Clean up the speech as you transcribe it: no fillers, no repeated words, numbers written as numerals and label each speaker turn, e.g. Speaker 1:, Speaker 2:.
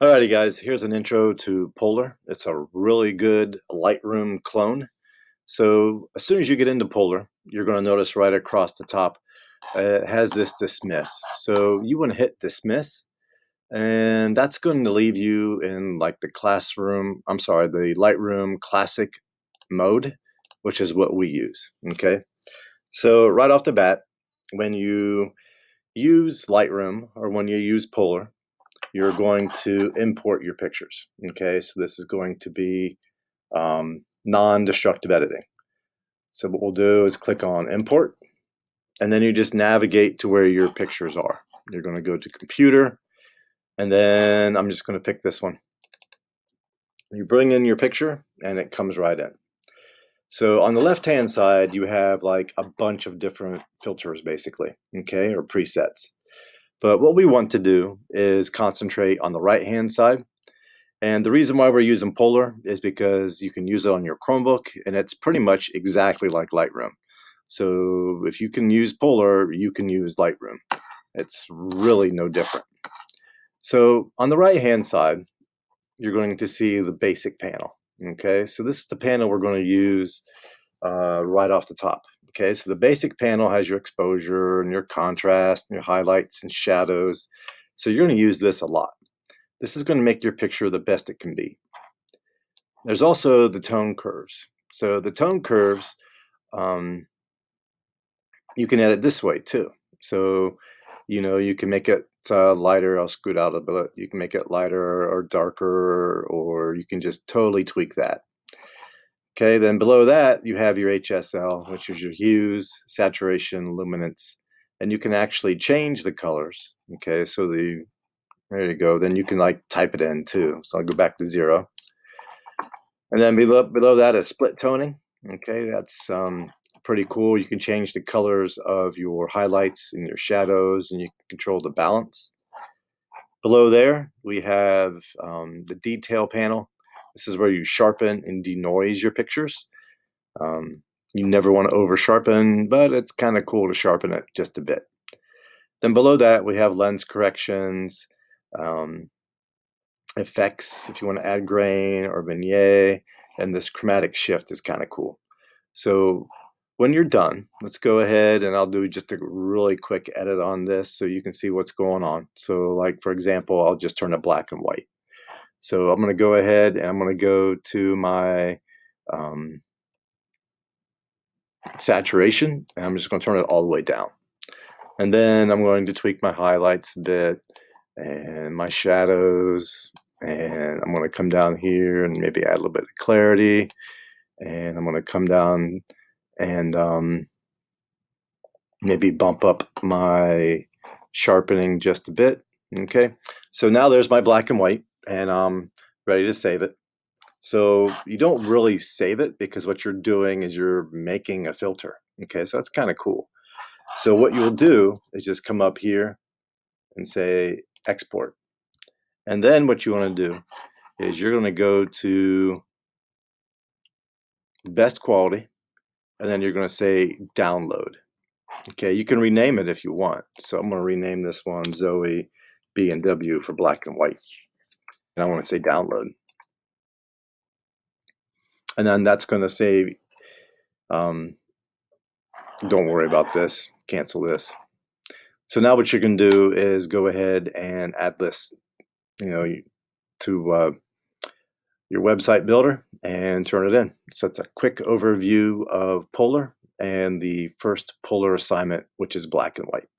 Speaker 1: Alrighty guys, here's an intro to Polarr. It's a really good Lightroom clone. So as soon as you get into Polarr, you're going to notice right across the top, it has this dismiss. So you want to hit dismiss, and that's going to leave you in like the the Lightroom classic mode, which is what we use. Okay. So right off the bat, when you use Lightroom or when you use Polarr, you're going to import your pictures. Okay, so this is going to be non-destructive editing. So what we'll do is click on import, and then you just navigate to where your pictures are. You're going to go to computer, and then I'm just going to pick this one. You bring in your picture, and it comes right in. So on the left-hand side, you have like a bunch of different filters, basically, okay, or presets. But what we want to do is concentrate on the right-hand side. And the reason why we're using Polarr is because you can use it on your Chromebook, and it's pretty much exactly like Lightroom. So if you can use Polarr, you can use Lightroom. It's really no different. So on the right-hand side, you're going to see the basic panel. Okay, so this is the panel we're going to use right off the top. Okay, so the basic panel has your exposure and your contrast and your highlights and shadows. So you're going to use this a lot. This is going to make your picture the best it can be. There's also the tone curves. So the tone curves, um, you can edit this way too. So, you can make it lighter. I'll scoot out a bit. You can make it lighter or darker, or you can just totally tweak that. Okay, then below that, you have your HSL, which is your hues, saturation, luminance, and you can actually change the colors. Okay, so there you go. Then you can like type it in too. So I'll go back to 0. And then below that is split toning. Okay, that's pretty cool. You can change the colors of your highlights and your shadows, and you can control the balance. Below there, we have the detail panel. This is where you sharpen and denoise your pictures. You never want to over sharpen, but it's kind of cool to sharpen it just a bit. Then below that, we have lens corrections, effects, if you want to add grain or vignette, and this chromatic shift is kind of cool. So when you're done, let's go ahead and I'll do just a really quick edit on this so you can see what's going on. So like, for example, I'll just turn it black and white. So I'm going to go ahead and I'm going to go to my saturation, and I'm just going to turn it all the way down. And then I'm going to tweak my highlights a bit and my shadows, and I'm going to come down here and maybe add a little bit of clarity, and I'm going to come down and maybe bump up my sharpening just a bit. Okay, so now there's my black and white, and I'm ready to save it. So you don't really save it because what you're doing is you're making a filter. Okay, so that's kind of cool. So what you'll do is just come up here and say export. And then what you want to do is you're going to go to best quality, and then you're going to say download. Okay, you can rename it if you want. So I'm going to rename this one Zoe B&W for black and white. And I want to say download. And then that's going to say, don't worry about this, cancel this. So now what you can do is go ahead and add this, to your website builder and turn it in. So it's a quick overview of Polarr and the first Polarr assignment, which is black and white.